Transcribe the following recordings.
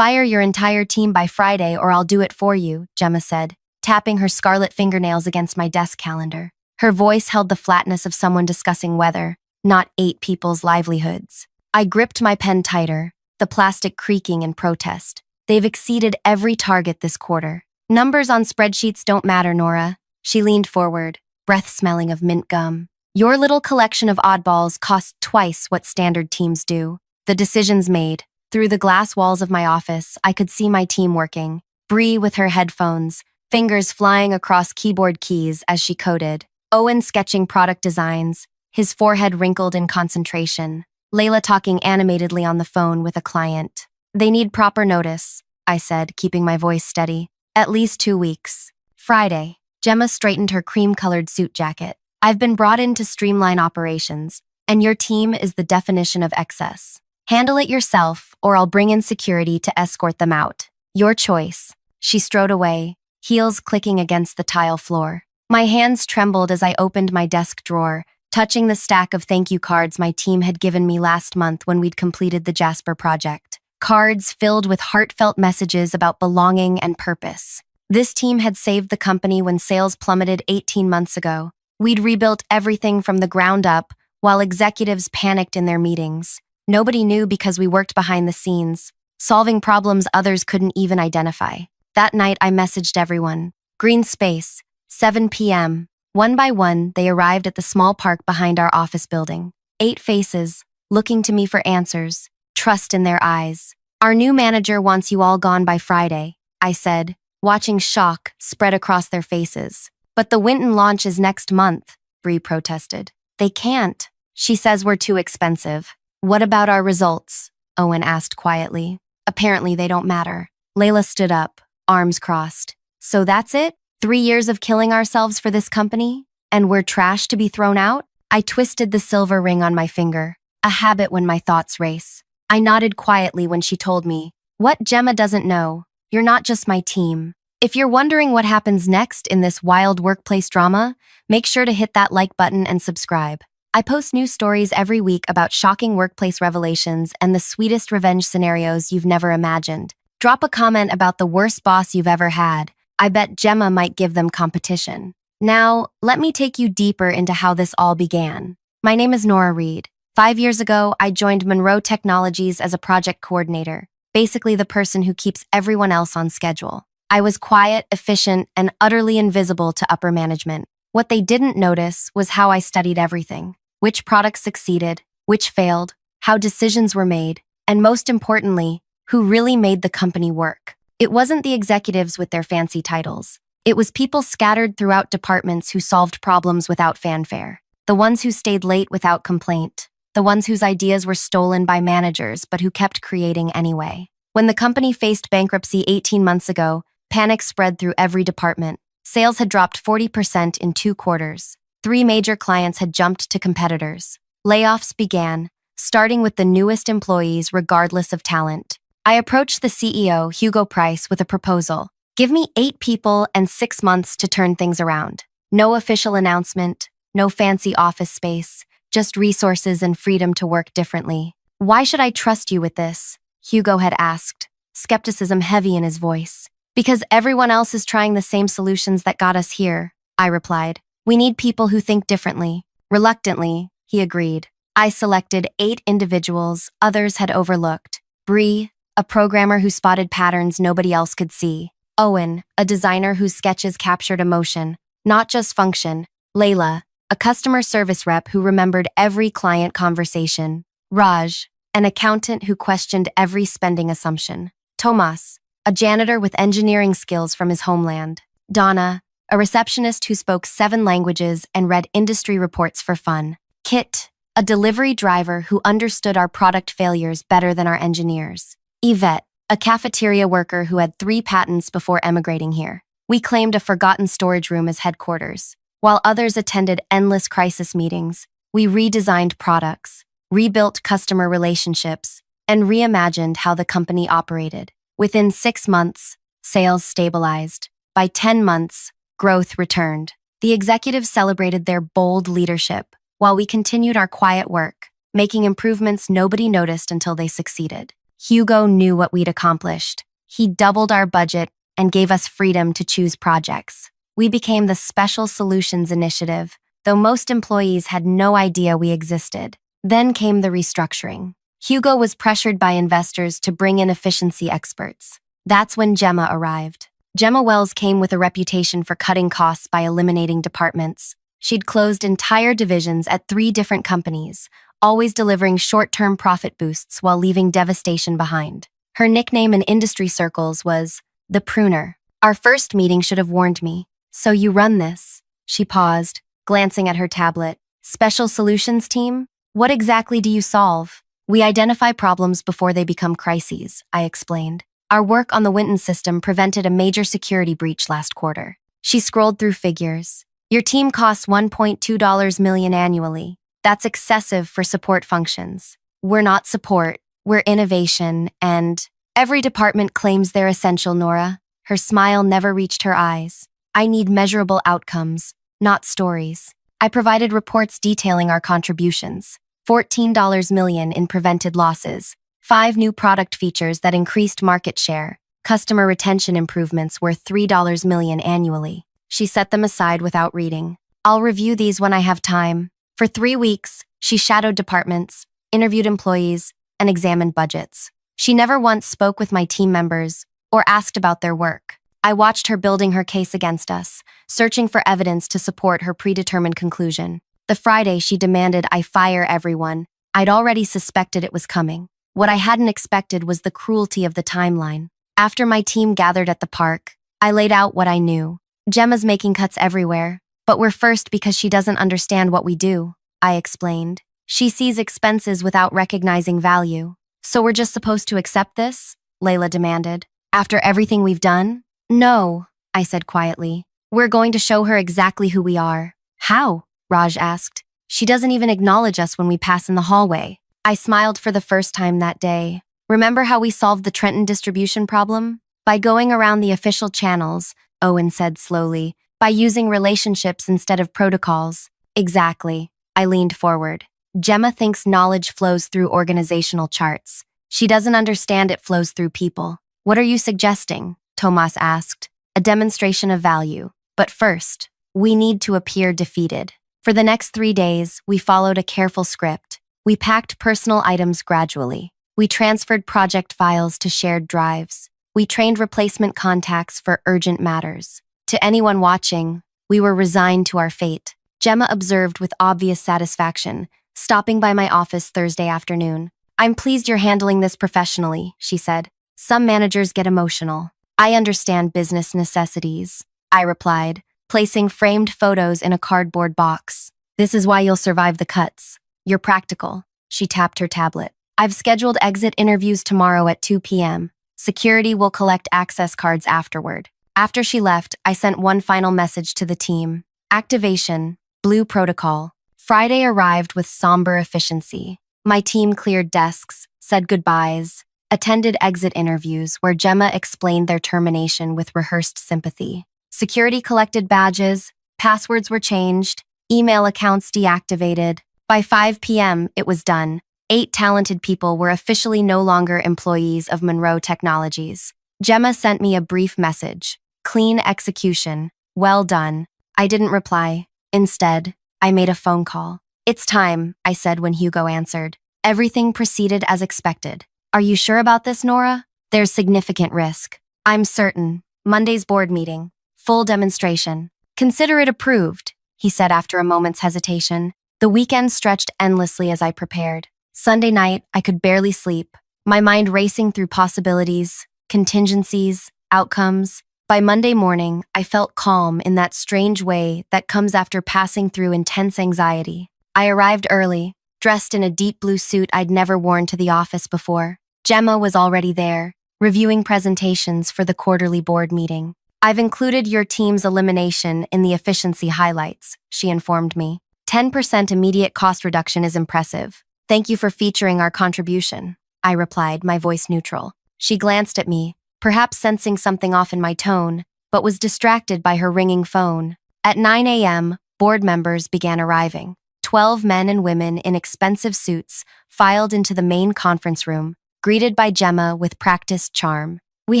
Fire your entire team by Friday or I'll do it for you, Gemma said, tapping her scarlet fingernails against my desk calendar. Her voice held the flatness of someone discussing weather, not 8 people's livelihoods. I gripped my pen tighter, the plastic creaking in protest. They've exceeded every target this quarter. Numbers on spreadsheets don't matter, Nora. She leaned forward, breath smelling of mint gum. Your little collection of oddballs cost twice what standard teams do. The decision's made. Through the glass walls of my office, I could see my team working. Bree with her headphones, fingers flying across keyboard keys as she coded. Owen sketching product designs, his forehead wrinkled in concentration. Layla talking animatedly on the phone with a client. They need proper notice, I said, keeping my voice steady. At least 2 weeks. Friday. Gemma straightened her cream-colored suit jacket. I've been brought in to streamline operations, and your team is the definition of excess. Handle it yourself, or I'll bring in security to escort them out. Your choice. She strode away, heels clicking against the tile floor. My hands trembled as I opened my desk drawer, touching the stack of thank you cards my team had given me last month when we'd completed the Jasper project. Cards filled with heartfelt messages about belonging and purpose. This team had saved the company when sales plummeted 18 months ago. We'd rebuilt everything from the ground up, while executives panicked in their meetings. Nobody knew because we worked behind the scenes, solving problems others couldn't even identify. That night, I messaged everyone. Green space, 7 p.m. One by one, they arrived at the small park behind our office building. 8 faces, looking to me for answers, trust in their eyes. Our new manager wants you all gone by Friday, I said, watching shock spread across their faces. But the Winton launch is next month, Bree protested. They can't. She says we're too expensive. What about our results? Owen asked quietly. Apparently they don't matter. Layla stood up, arms crossed. So that's it? 3 years of killing ourselves for this company? And we're trash to be thrown out? I twisted the silver ring on my finger, a habit when my thoughts race. I nodded quietly when she told me, what Gemma doesn't know, you're not just my team. If you're wondering what happens next in this wild workplace drama, make sure to hit that like button and subscribe. I post new stories every week about shocking workplace revelations and the sweetest revenge scenarios you've never imagined. Drop a comment about the worst boss you've ever had. I bet Gemma might give them competition. Now, let me take you deeper into how this all began. My name is Nora Reed. 5 years ago, I joined Monroe Technologies as a project coordinator, basically the person who keeps everyone else on schedule. I was quiet, efficient, and utterly invisible to upper management. What they didn't notice was how I studied everything. Which products succeeded, which failed, how decisions were made, and most importantly, who really made the company work. It wasn't the executives with their fancy titles. It was people scattered throughout departments who solved problems without fanfare. The ones who stayed late without complaint. The ones whose ideas were stolen by managers but who kept creating anyway. When the company faced bankruptcy 18 months ago, panic spread through every department. Sales had dropped 40% in 2 quarters. 3 major clients had jumped to competitors. Layoffs began, starting with the newest employees regardless of talent. I approached the CEO, Hugo Price, with a proposal. Give me 8 people and 6 months to turn things around. No official announcement, no fancy office space, just resources and freedom to work differently. Why should I trust you with this? Hugo had asked, skepticism heavy in his voice. Because everyone else is trying the same solutions that got us here, I replied. We need people who think differently. Reluctantly, he agreed. I selected 8 individuals others had overlooked. Bree, a programmer who spotted patterns nobody else could see. Owen, a designer whose sketches captured emotion, not just function. Layla, a customer service rep who remembered every client conversation. Raj, an accountant who questioned every spending assumption. Tomas, a janitor with engineering skills from his homeland. Donna, a receptionist who spoke 7 languages and read industry reports for fun. Kit, a delivery driver who understood our product failures better than our engineers. Yvette, a cafeteria worker who had 3 patents before emigrating here. We claimed a forgotten storage room as headquarters. While others attended endless crisis meetings, we redesigned products, rebuilt customer relationships, and reimagined how the company operated. Within 6 months, sales stabilized. By 10 months, growth returned. The executives celebrated their bold leadership, while we continued our quiet work, making improvements nobody noticed until they succeeded. Hugo knew what we'd accomplished. He doubled our budget and gave us freedom to choose projects. We became the Special Solutions Initiative, though most employees had no idea we existed. Then came the restructuring. Hugo was pressured by investors to bring in efficiency experts. That's when Gemma arrived. Gemma Wells came with a reputation for cutting costs by eliminating departments. She'd closed entire divisions at 3 different companies, always delivering short-term profit boosts while leaving devastation behind. Her nickname in industry circles was the Pruner. Our first meeting should have warned me. So you run this? She paused, glancing at her tablet. Special Solutions Team? What exactly do you solve? We identify problems before they become crises, I explained. Our work on the Winton system prevented a major security breach last quarter. She scrolled through figures. Your team costs $1.2 million annually. That's excessive for support functions. We're not support, we're innovation, and every department claims they're essential, Nora. Her smile never reached her eyes. I need measurable outcomes, not stories. I provided reports detailing our contributions. $14 million in prevented losses, 5 new product features that increased market share, customer retention improvements worth $3 million annually. She set them aside without reading. I'll review these when I have time. For 3 weeks, she shadowed departments, interviewed employees, and examined budgets. She never once spoke with my team members or asked about their work. I watched her building her case against us, searching for evidence to support her predetermined conclusion. The Friday she demanded I fire everyone, I'd already suspected it was coming. What I hadn't expected was the cruelty of the timeline. After my team gathered at the park, I laid out what I knew. Gemma's making cuts everywhere, but we're first because she doesn't understand what we do, I explained. She sees expenses without recognizing value. So we're just supposed to accept this? Layla demanded. After everything we've done? No, I said quietly. We're going to show her exactly who we are. How? Raj asked. She doesn't even acknowledge us when we pass in the hallway. I smiled for the first time that day. Remember how we solved the Trenton distribution problem? By going around the official channels, Owen said slowly. By using relationships instead of protocols. Exactly. I leaned forward. Gemma thinks knowledge flows through organizational charts. She doesn't understand it flows through people. What are you suggesting? Tomas asked. A demonstration of value. But first, we need to appear defeated. For the next 3 days, we followed a careful script. We packed personal items gradually. We transferred project files to shared drives. We trained replacement contacts for urgent matters. To anyone watching, we were resigned to our fate. Gemma observed with obvious satisfaction, stopping by my office Thursday afternoon. I'm pleased you're handling this professionally, she said. Some managers get emotional. I understand business necessities, I replied, placing framed photos in a cardboard box. This is why you'll survive the cuts. You're practical. She tapped her tablet. I've scheduled exit interviews tomorrow at 2 p.m. Security will collect access cards afterward. After she left, I sent one final message to the team. Activation, Blue Protocol. Friday arrived with somber efficiency. My team cleared desks, said goodbyes, attended exit interviews where Gemma explained their termination with rehearsed sympathy. Security collected badges, passwords were changed, email accounts deactivated. By 5 p.m., it was done. 8 talented people were officially no longer employees of Monroe Technologies. Gemma sent me a brief message. Clean execution. Well done. I didn't reply. Instead, I made a phone call. It's time, I said when Hugo answered. Everything proceeded as expected. Are you sure about this, Nora? There's significant risk. I'm certain. Monday's board meeting. Full demonstration. Consider it approved, he said after a moment's hesitation. The weekend stretched endlessly as I prepared. Sunday night, I could barely sleep, my mind racing through possibilities, contingencies, outcomes. By Monday morning, I felt calm in that strange way that comes after passing through intense anxiety. I arrived early, dressed in a deep blue suit I'd never worn to the office before. Gemma was already there, reviewing presentations for the quarterly board meeting. I've included your team's elimination in the efficiency highlights, she informed me. 10% immediate cost reduction is impressive. Thank you for featuring our contribution, I replied, my voice neutral. She glanced at me, perhaps sensing something off in my tone, but was distracted by her ringing phone. At 9 a.m., board members began arriving. 12 men and women in expensive suits filed into the main conference room. greeted by Gemma with practiced charm. "We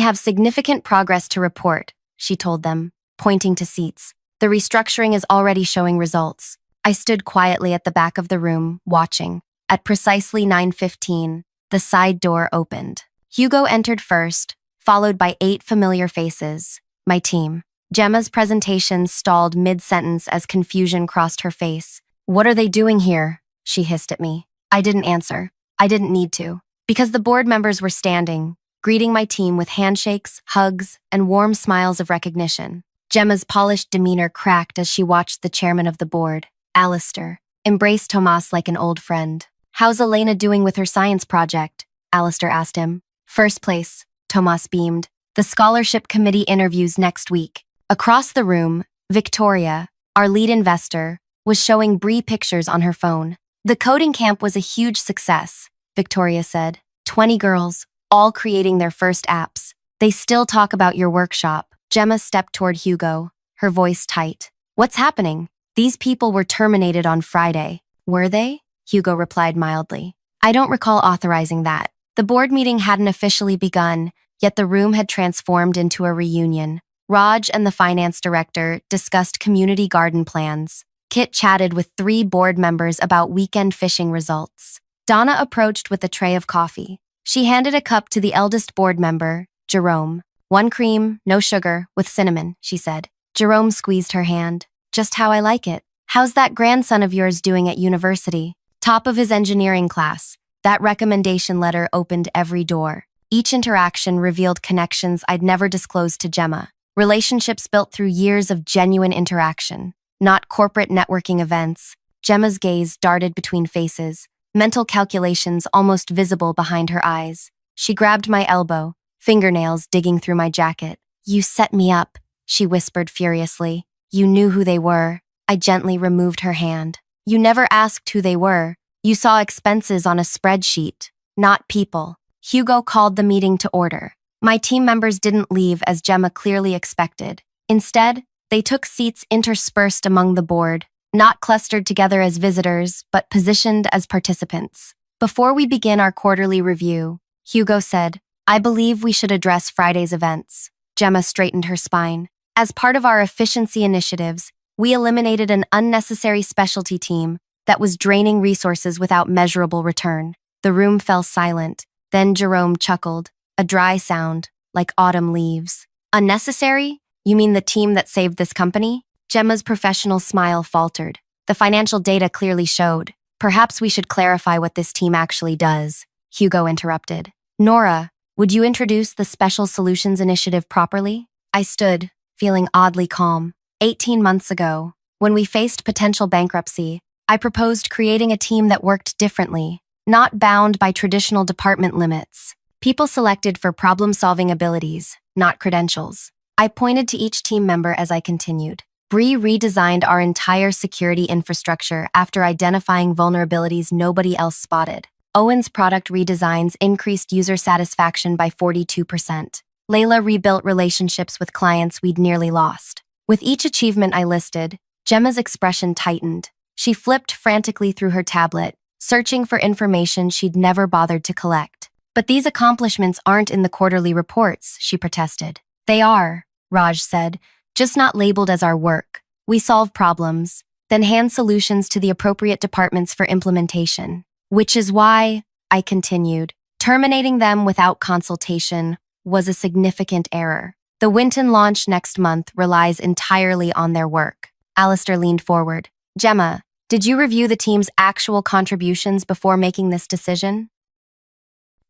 have significant progress to report," she told them, pointing to seats. "The restructuring is already showing results." I stood quietly at the back of the room, watching. At precisely 9:15, the side door opened. Hugo entered first, followed by 8 familiar faces. My team. Gemma's presentation stalled mid-sentence as confusion crossed her face. "What are they doing here?" she hissed at me. I didn't answer. I didn't need to. Because the board members were standing, greeting my team with handshakes, hugs, and warm smiles of recognition. Gemma's polished demeanor cracked as she watched the chairman of the board, Alistair, embrace Tomas like an old friend. "How's Elena doing with her science project?" Alistair asked him. "First place," Tomas beamed. "The scholarship committee interviews next week." Across the room, Victoria, our lead investor, was showing Bree pictures on her phone. "The coding camp was a huge success," Victoria said. 20 girls, all creating their first apps. "They still talk about your workshop." Gemma stepped toward Hugo, her voice tight. "What's happening?" "These people were terminated on Friday." "Were they?" Hugo replied mildly. "I don't recall authorizing that." The board meeting hadn't officially begun, yet the room had transformed into a reunion. Raj and the finance director discussed community garden plans. Kit chatted with 3 board members about weekend fishing results. Donna approached with a tray of coffee. She handed a cup to the eldest board member, Jerome. "1 cream, no sugar, with cinnamon," she said. Jerome squeezed her hand. "Just how I like it. How's that grandson of yours doing at university?" "Top of his engineering class." That recommendation letter opened every door. Each interaction revealed connections I'd never disclosed to Gemma. Relationships built through years of genuine interaction, not corporate networking events. Gemma's gaze darted between faces, mental calculations almost visible behind her eyes. She grabbed my elbow, fingernails digging through my jacket. "You set me up," she whispered furiously. "You knew who they were." I gently removed her hand. "You never asked who they were. You saw expenses on a spreadsheet, not people." Hugo called the meeting to order. My team members didn't leave as Gemma clearly expected. Instead, they took seats interspersed among the board, not clustered together as visitors, but positioned as participants. "Before we begin our quarterly review," Hugo said, "I believe we should address Friday's events." Gemma straightened her spine. "As part of our efficiency initiatives, we eliminated an unnecessary specialty team that was draining resources without measurable return." The room fell silent. Then Jerome chuckled, a dry sound, like autumn leaves. "Unnecessary? You mean the team that saved this company?" Gemma's professional smile faltered. "The financial data clearly showed." "Perhaps we should clarify what this team actually does," Hugo interrupted. "Nora, would you introduce the Special Solutions Initiative properly?" I stood, feeling oddly calm. 18 months ago, when we faced potential bankruptcy, I proposed creating a team that worked differently, not bound by traditional department limits. People selected for problem-solving abilities, not credentials. I pointed to each team member as I continued. Bree redesigned our entire security infrastructure after identifying vulnerabilities nobody else spotted. Owen's product redesigns increased user satisfaction by 42%. Layla rebuilt relationships with clients we'd nearly lost. With each achievement I listed, Gemma's expression tightened. She flipped frantically through her tablet, searching for information she'd never bothered to collect. "But these accomplishments aren't in the quarterly reports," she protested. "They are," Raj said, "just not labeled as our work. We solve problems, then hand solutions to the appropriate departments for implementation. Which is why," I continued, "terminating them without consultation was a significant error. The Winton launch next month relies entirely on their work." Alistair leaned forward. "Gemma, did you review the team's actual contributions before making this decision?"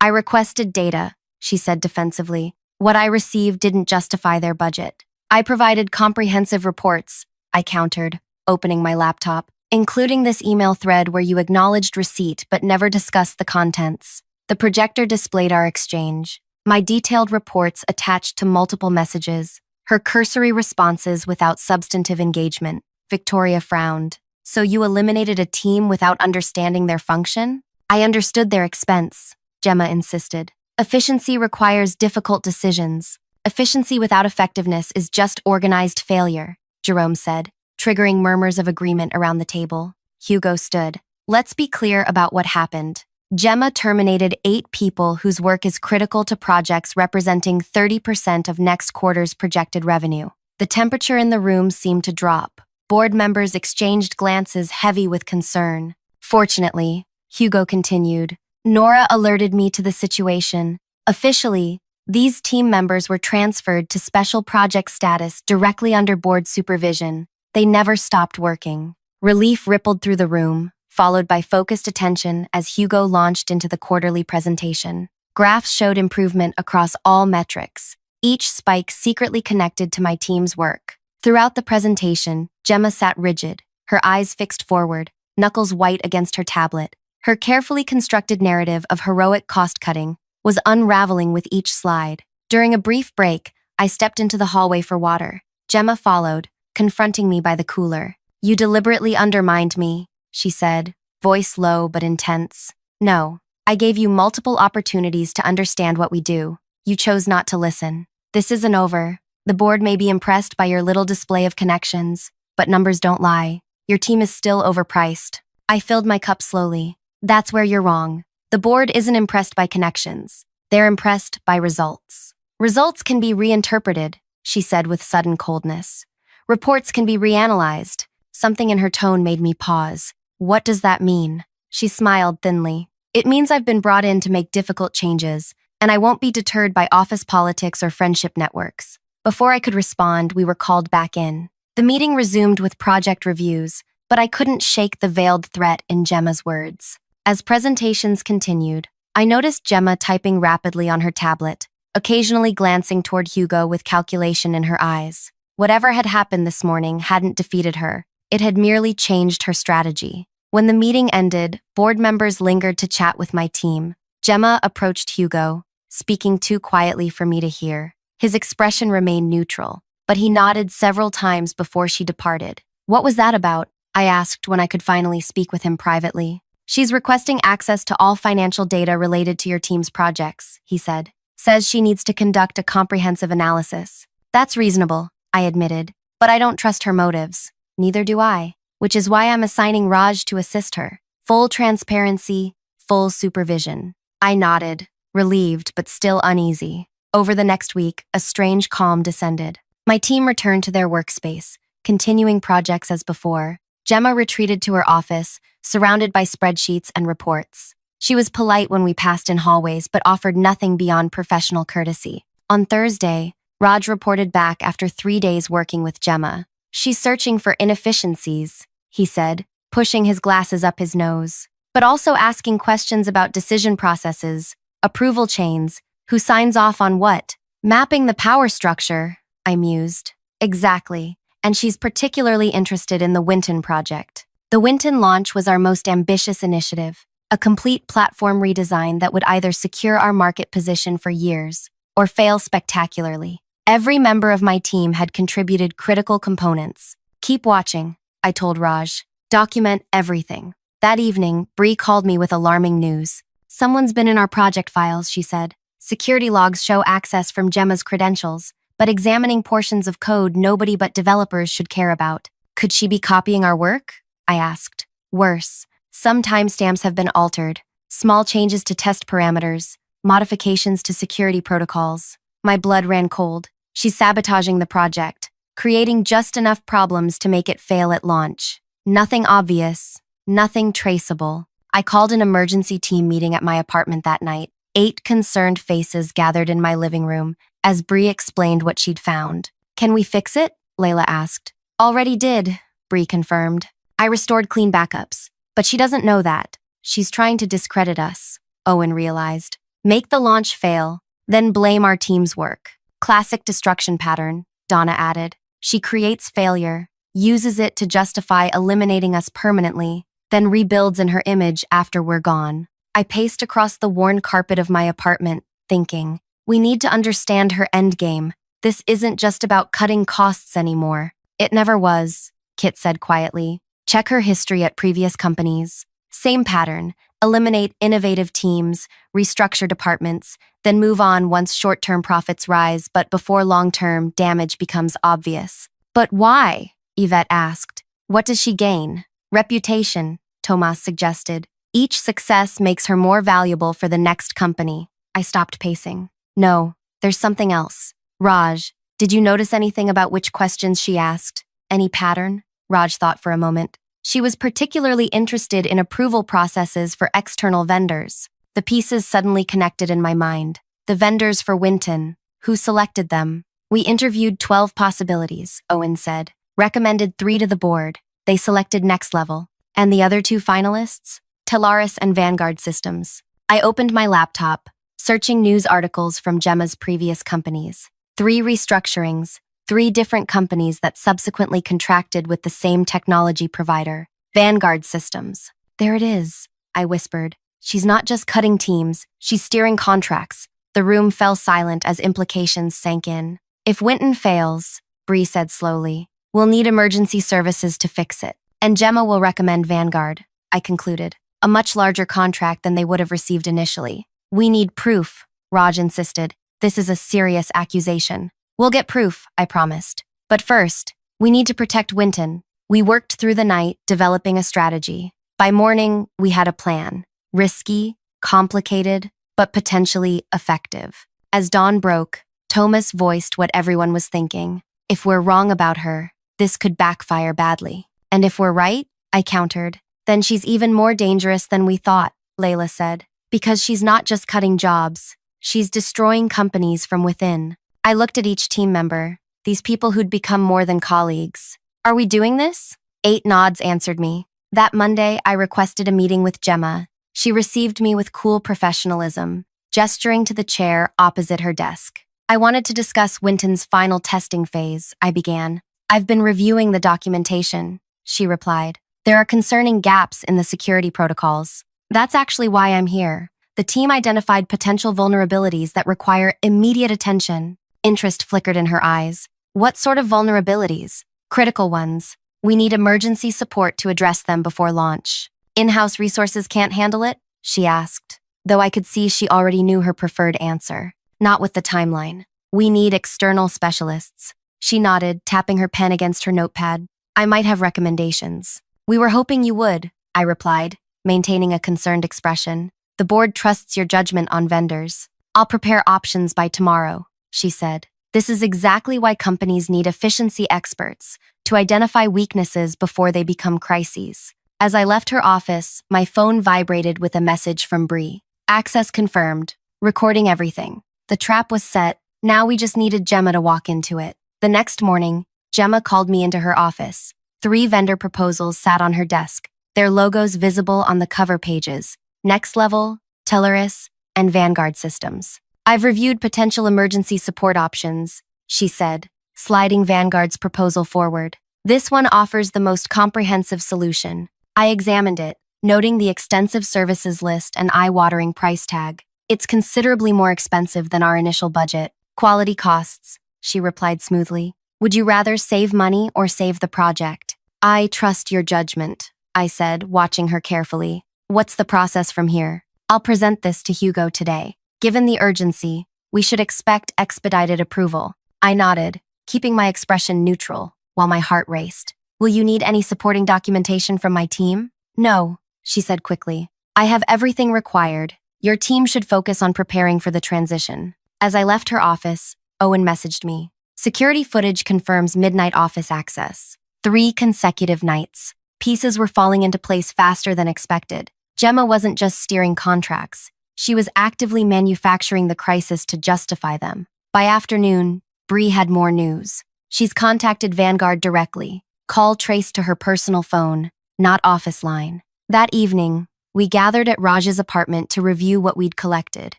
"I requested data," she said defensively. "What I received didn't justify their budget." "I provided comprehensive reports," I countered, opening my laptop, "including this email thread where you acknowledged receipt but never discussed the contents." The projector displayed our exchange. My detailed reports attached to multiple messages, her cursory responses without substantive engagement. Victoria frowned. "So you eliminated a team without understanding their function?" "I understood their expense," Gemma insisted. "Efficiency requires difficult decisions. Efficiency without effectiveness is just organized failure," Jerome said, triggering murmurs of agreement around the table. Hugo stood. "Let's be clear about what happened." Gemma terminated 8 people whose work is critical to projects representing 30% of next quarter's projected revenue. The temperature in the room seemed to drop. Board members exchanged glances heavy with concern. Fortunately, Hugo continued, Nora alerted me to the situation. Officially, these team members were transferred to special project status directly under board supervision. They never stopped working. Relief rippled through the room, followed by focused attention as Hugo launched into the quarterly presentation. Graphs showed improvement across all metrics, each spike secretly connected to my team's work. Throughout the presentation, Gemma sat rigid, her eyes fixed forward, knuckles white against her tablet. Her carefully constructed narrative of heroic cost-cutting was unraveling with each slide. During a brief break, I stepped into the hallway for water. Gemma followed, confronting me by the cooler. You deliberately undermined me, she said, voice low but intense. No, I gave you multiple opportunities to understand what we do. You chose not to listen. This isn't over. The board may be impressed by your little display of connections, but numbers don't lie. Your team is still overpriced. I filled my cup slowly. That's where you're wrong. The board isn't impressed by connections. They're impressed by results. Results can be reinterpreted, she said with sudden coldness. Reports can be reanalyzed. Something in her tone made me pause. What does that mean? She smiled thinly. It means I've been brought in to make difficult changes, and I won't be deterred by office politics or friendship networks. Before I could respond, we were called back in. The meeting resumed with project reviews, but I couldn't shake the veiled threat in Gemma's words. As presentations continued, I noticed Gemma typing rapidly on her tablet, occasionally glancing toward Hugo with calculation in her eyes. Whatever had happened this morning hadn't defeated her. It had merely changed her strategy. When the meeting ended, board members lingered to chat with my team. Gemma approached Hugo, speaking too quietly for me to hear. His expression remained neutral, but he nodded several times before she departed. What was that about? I asked when I could finally speak with him privately. She's requesting access to all financial data related to your team's projects, he said. Says she needs to conduct a comprehensive analysis. That's reasonable, I admitted, but I don't trust her motives. Neither do I, which is why I'm assigning Raj to assist her. Full transparency, full supervision. I nodded, relieved but still uneasy. Over the next week, a strange calm descended. My team returned to their workspace, continuing projects as before. Gemma retreated to her office, surrounded by spreadsheets and reports. She was polite when we passed in hallways but offered nothing beyond professional courtesy. On Thursday, Raj reported back after 3 days working with Gemma. She's searching for inefficiencies, he said, pushing his glasses up his nose, but also asking questions about decision processes, approval chains, who signs off on what. Mapping the power structure, I mused. Exactly. And she's particularly interested in the Winton project. The Winton launch was our most ambitious initiative, a complete platform redesign that would either secure our market position for years or fail spectacularly. Every member of my team had contributed critical components. Keep watching, I told Raj. Document everything. That evening, Bree called me with alarming news. Someone's been in our project files, she said. Security logs show access from Gemma's credentials, but examining portions of code nobody but developers should care about. Could she be copying our work? I asked. Worse, some timestamps have been altered. Small changes to test parameters, modifications to security protocols. My blood ran cold. She's sabotaging the project, creating just enough problems to make it fail at launch. Nothing obvious, nothing traceable. I called an emergency team meeting at my apartment that night. 8 concerned faces gathered in my living room as Bree explained what she'd found. Can we fix it? Layla asked. Already did, Bree confirmed. I restored clean backups, but she doesn't know that. She's trying to discredit us, Owen realized. Make the launch fail, then blame our team's work. Classic destruction pattern, Donna added. She creates failure, uses it to justify eliminating us permanently, then rebuilds in her image after we're gone. I paced across the worn carpet of my apartment, thinking, we need to understand her endgame. This isn't just about cutting costs anymore. It never was, Kit said quietly. Check her history at previous companies. Same pattern. Eliminate innovative teams, restructure departments, then move on once short-term profits rise, but before long-term damage becomes obvious. But why? Yvette asked. What does she gain? Reputation, Tomas suggested. Each success makes her more valuable for the next company. I stopped pacing. No, there's something else. Raj, did you notice anything about which questions she asked? Any pattern? Raj thought for a moment. She was particularly interested in approval processes for external vendors. The pieces suddenly connected in my mind. The vendors for Winton. Who selected them? We interviewed 12 possibilities, Owen said. Recommended 3 to the board. They selected Next Level. And the other 2 finalists? Telarus and Vanguard Systems. I opened my laptop, searching news articles from Gemma's previous companies. 3 restructurings, 3 different companies that subsequently contracted with the same technology provider. Vanguard Systems. There it is, I whispered. She's not just cutting teams, she's steering contracts. The room fell silent as implications sank in. If Winton fails, Bree said slowly, we'll need emergency services to fix it. And Gemma will recommend Vanguard, I concluded. A much larger contract than they would have received initially. We need proof, Raj insisted. This is a serious accusation. We'll get proof, I promised. But first, we need to protect Winton. We worked through the night, developing a strategy. By morning, we had a plan. Risky, complicated, but potentially effective. As dawn broke, Thomas voiced what everyone was thinking. If we're wrong about her, this could backfire badly. And if we're right, I countered, then she's even more dangerous than we thought, Layla said. Because she's not just cutting jobs, she's destroying companies from within. I looked at each team member, these people who'd become more than colleagues. Are we doing this? 8 nods answered me. That Monday, I requested a meeting with Gemma. She received me with cool professionalism, gesturing to the chair opposite her desk. I wanted to discuss Winton's final testing phase, I began. I've been reviewing the documentation, she replied. There are concerning gaps in the security protocols. That's actually why I'm here. The team identified potential vulnerabilities that require immediate attention. Interest flickered in her eyes. What sort of vulnerabilities? Critical ones. We need emergency support to address them before launch. In-house resources can't handle it? She asked, though I could see she already knew her preferred answer. Not with the timeline. We need external specialists. She nodded, tapping her pen against her notepad. I might have recommendations. We were hoping you would, I replied, maintaining a concerned expression. The board trusts your judgment on vendors. I'll prepare options by tomorrow, she said. This is exactly why companies need efficiency experts, to identify weaknesses before they become crises. As I left her office, my phone vibrated with a message from Bree. Access confirmed. Recording everything. The trap was set. Now we just needed Gemma to walk into it. The next morning, Gemma called me into her office. 3 vendor proposals sat on her desk, their logos visible on the cover pages. Next Level, Telarus, and Vanguard Systems. I've reviewed potential emergency support options, she said, sliding Vanguard's proposal forward. This one offers the most comprehensive solution. I examined it, noting the extensive services list and eye-watering price tag. It's considerably more expensive than our initial budget. Quality costs, she replied smoothly. Would you rather save money or save the project? I trust your judgment, I said, watching her carefully. What's the process from here? I'll present this to Hugo today. Given the urgency, we should expect expedited approval. I nodded, keeping my expression neutral, while my heart raced. Will you need any supporting documentation from my team? No, she said quickly. I have everything required. Your team should focus on preparing for the transition. As I left her office, Owen messaged me. Security footage confirms midnight office access. 3 consecutive nights. Pieces were falling into place faster than expected. Gemma wasn't just steering contracts. She was actively manufacturing the crisis to justify them. By afternoon, Bree had more news. She's contacted Vanguard directly. Call traced to her personal phone, not office line. That evening, we gathered at Raj's apartment to review what we'd collected.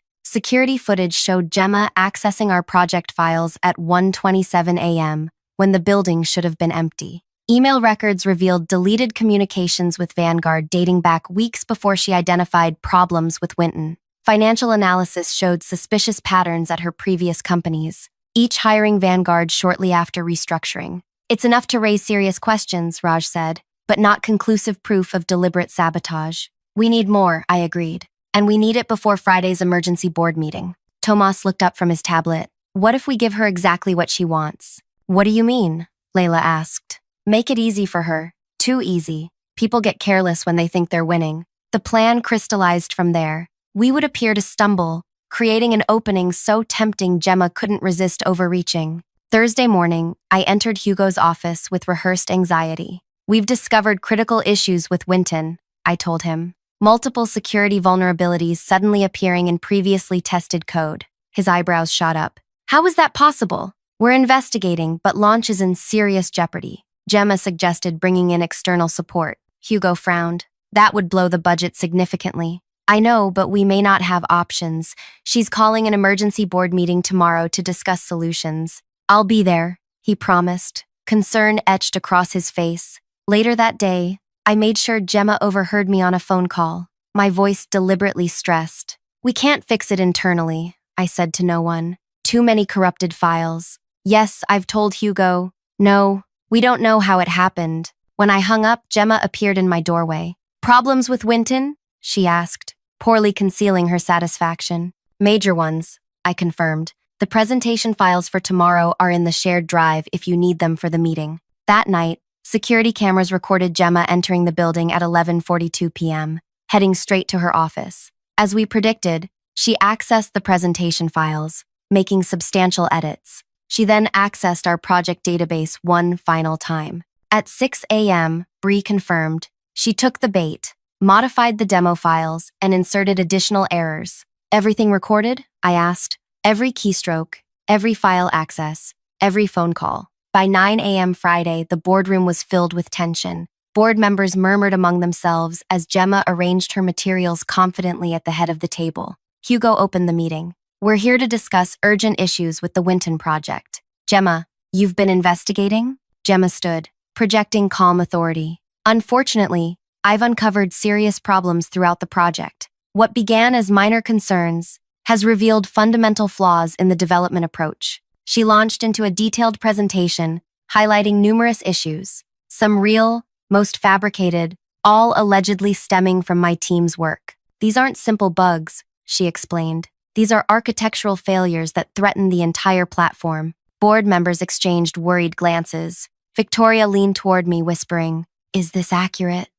Security footage showed Gemma accessing our project files at 1:27 a.m., when the building should have been empty. Email records revealed deleted communications with Vanguard dating back weeks before she identified problems with Winton. Financial analysis showed suspicious patterns at her previous companies, each hiring Vanguard shortly after restructuring. It's enough to raise serious questions, Raj said, but not conclusive proof of deliberate sabotage. We need more, I agreed. And we need it before Friday's emergency board meeting. Tomas looked up from his tablet. What if we give her exactly what she wants? What do you mean? Layla asked. Make it easy for her. Too easy. People get careless when they think they're winning. The plan crystallized from there. We would appear to stumble, creating an opening so tempting Gemma couldn't resist overreaching. Thursday morning, I entered Hugo's office with rehearsed anxiety. We've discovered critical issues with Winton, I told him. Multiple security vulnerabilities suddenly appearing in previously tested code. His eyebrows shot up. How is that possible? We're investigating, but launch is in serious jeopardy. Gemma suggested bringing in external support. Hugo frowned. That would blow the budget significantly. I know, but we may not have options. She's calling an emergency board meeting tomorrow to discuss solutions. I'll be there, he promised, concern etched across his face. Later that day, I made sure Gemma overheard me on a phone call, my voice deliberately stressed. We can't fix it internally, I said to no one. Too many corrupted files. Yes, I've told Hugo. No, we don't know how it happened. When I hung up, Gemma appeared in my doorway. Problems with Winton? She asked, poorly concealing her satisfaction. Major ones, I confirmed. The presentation files for tomorrow are in the shared drive if you need them for the meeting. That night, security cameras recorded Gemma entering the building at 11:42 p.m., heading straight to her office. As we predicted, she accessed the presentation files, making substantial edits. She then accessed our project database one final time. At 6 a.m., Bree confirmed. She took the bait, modified the demo files, and inserted additional errors. Everything recorded? I asked. Every keystroke, every file access, every phone call. By 9 a.m. Friday, the boardroom was filled with tension. Board members murmured among themselves as Gemma arranged her materials confidently at the head of the table. Hugo opened the meeting. We're here to discuss urgent issues with the Winton project. Gemma, you've been investigating? Gemma stood, projecting calm authority. Unfortunately, I've uncovered serious problems throughout the project. What began as minor concerns has revealed fundamental flaws in the development approach. She launched into a detailed presentation, highlighting numerous issues, some real, most fabricated, all allegedly stemming from my team's work. These aren't simple bugs, she explained. These are architectural failures that threaten the entire platform. Board members exchanged worried glances. Victoria leaned toward me, whispering, "Is this accurate?"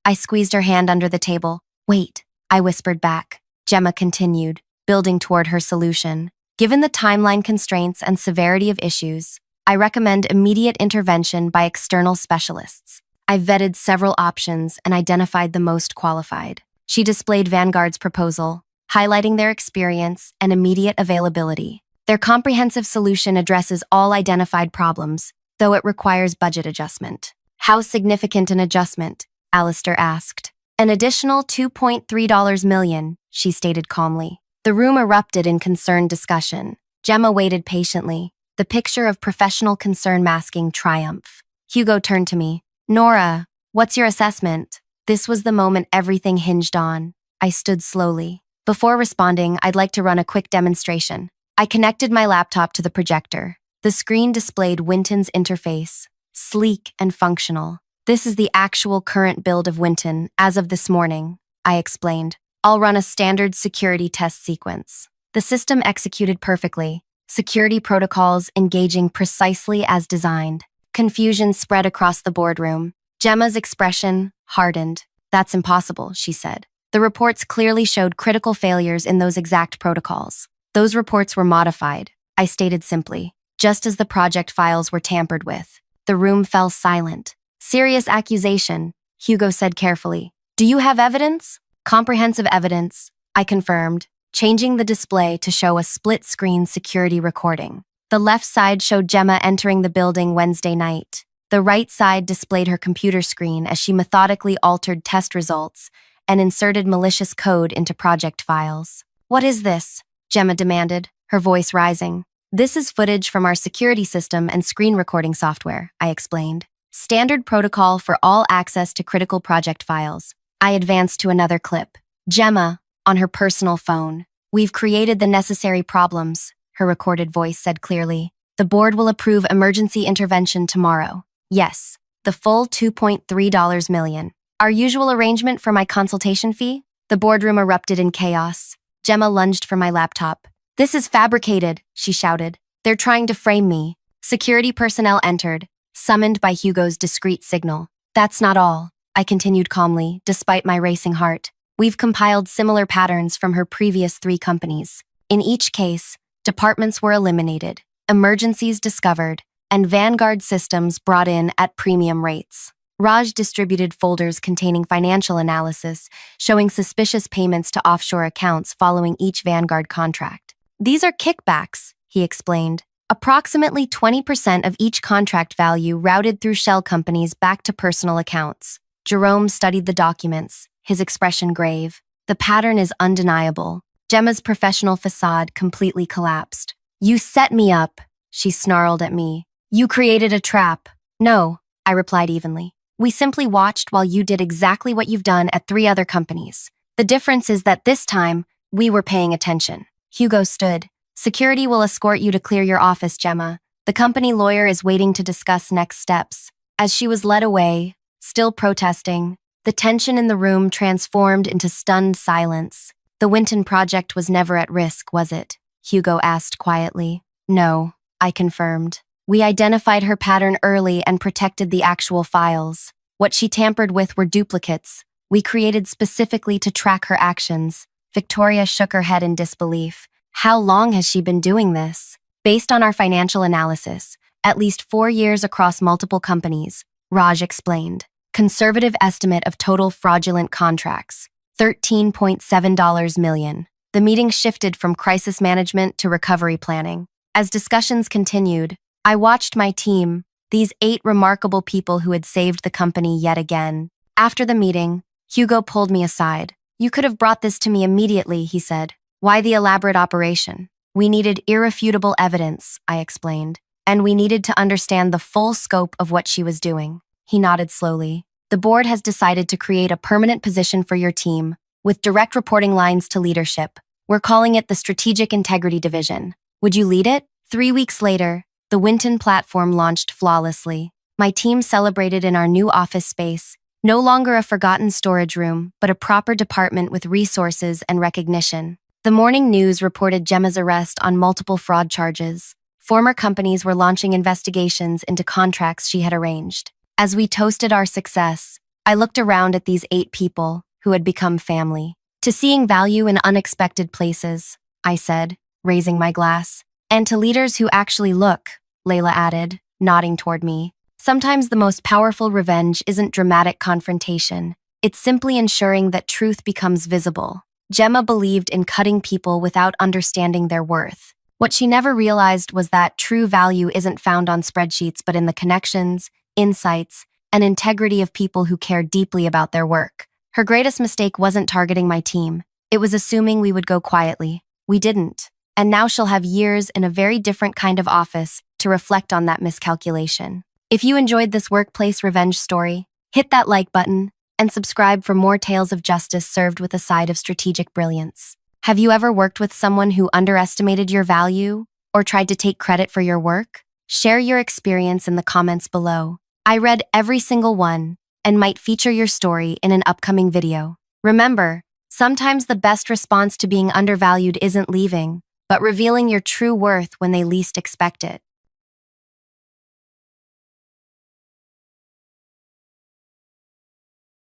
I squeezed her hand under the table. "Wait," I whispered back. Gemma continued, building toward her solution. Given the timeline constraints and severity of issues, I recommend immediate intervention by external specialists. I vetted several options and identified the most qualified. She displayed Vanguard's proposal, highlighting their experience and immediate availability. Their comprehensive solution addresses all identified problems, though it requires budget adjustment. How significant an adjustment? Alistair asked. An additional $2.3 million, she stated calmly. The room erupted in concerned discussion. Gemma waited patiently, the picture of professional concern masking triumph. Hugo turned to me. Nora, what's your assessment? This was the moment everything hinged on. I stood slowly. Before responding, I'd like to run a quick demonstration. I connected my laptop to the projector. The screen displayed Winton's interface, sleek and functional. This is the actual current build of Winton, as of this morning, I explained. I'll run a standard security test sequence. The system executed perfectly, security protocols engaging precisely as designed. Confusion spread across the boardroom. Gemma's expression hardened. That's impossible, she said. The reports clearly showed critical failures in those exact protocols. Those reports were modified, I stated simply, just as the project files were tampered with. The room fell silent. Serious accusation, Hugo said carefully. Do you have evidence? Comprehensive evidence, I confirmed, changing the display to show a split-screen security recording. The left side showed Gemma entering the building Wednesday night. The right side displayed her computer screen as she methodically altered test results and inserted malicious code into project files. What is this? Gemma demanded, her voice rising. This is footage from our security system and screen recording software, I explained. Standard protocol for all access to critical project files. I advanced to another clip. Gemma, on her personal phone. We've created the necessary problems, her recorded voice said clearly. The board will approve emergency intervention tomorrow. Yes, the full $2.3 million. Our usual arrangement for my consultation fee? The boardroom erupted in chaos. Gemma lunged for my laptop. This is fabricated, she shouted. They're trying to frame me. Security personnel entered, summoned by Hugo's discreet signal. That's not all. I continued calmly, despite my racing heart. We've compiled similar patterns from her previous 3 companies. In each case, departments were eliminated, emergencies discovered, and Vanguard systems brought in at premium rates. Raj distributed folders containing financial analysis, showing suspicious payments to offshore accounts following each Vanguard contract. These are kickbacks, he explained. Approximately 20% of each contract value routed through shell companies back to personal accounts. Jerome studied the documents, his expression grave. The pattern is undeniable. Gemma's professional facade completely collapsed. You set me up, she snarled at me. You created a trap. No, I replied evenly. We simply watched while you did exactly what you've done at 3 other companies. The difference is that this time, we were paying attention. Hugo stood. Security will escort you to clear your office, Gemma. The company lawyer is waiting to discuss next steps. As she was led away, still protesting, the tension in the room transformed into stunned silence. The Winton project was never at risk, was it? Hugo asked quietly. No, I confirmed. We identified her pattern early and protected the actual files. What she tampered with were duplicates. We created specifically to track her actions. Victoria shook her head in disbelief. How long has she been doing this? Based on our financial analysis, at least 4 years across multiple companies, Raj explained. Conservative estimate of total fraudulent contracts, $13.7 million. The meeting shifted from crisis management to recovery planning. As discussions continued, I watched my team, these 8 remarkable people who had saved the company yet again. After the meeting, Hugo pulled me aside. You could have brought this to me immediately, he said. Why the elaborate operation? We needed irrefutable evidence, I explained, and we needed to understand the full scope of what she was doing. He nodded slowly. The board has decided to create a permanent position for your team, with direct reporting lines to leadership. We're calling it the Strategic Integrity Division. Would you lead it? 3 weeks later, the Winton platform launched flawlessly. My team celebrated in our new office space, no longer a forgotten storage room, but a proper department with resources and recognition. The morning news reported Gemma's arrest on multiple fraud charges. Former companies were launching investigations into contracts she had arranged. As we toasted our success, I looked around at these 8 people who had become family. To seeing value in unexpected places, I said, raising my glass. And to leaders who actually look, Layla added, nodding toward me. Sometimes the most powerful revenge isn't dramatic confrontation. It's simply ensuring that truth becomes visible. Gemma believed in cutting people without understanding their worth. What she never realized was that true value isn't found on spreadsheets but in the connections, insights, and integrity of people who care deeply about their work. Her greatest mistake wasn't targeting my team. It was assuming we would go quietly. We didn't. And now she'll have years in a very different kind of office to reflect on that miscalculation. If you enjoyed this workplace revenge story, hit that like button and subscribe for more tales of justice served with a side of strategic brilliance. Have you ever worked with someone who underestimated your value or tried to take credit for your work? Share your experience in the comments below. I read every single one and might feature your story in an upcoming video. Remember, sometimes the best response to being undervalued isn't leaving, but revealing your true worth when they least expect it.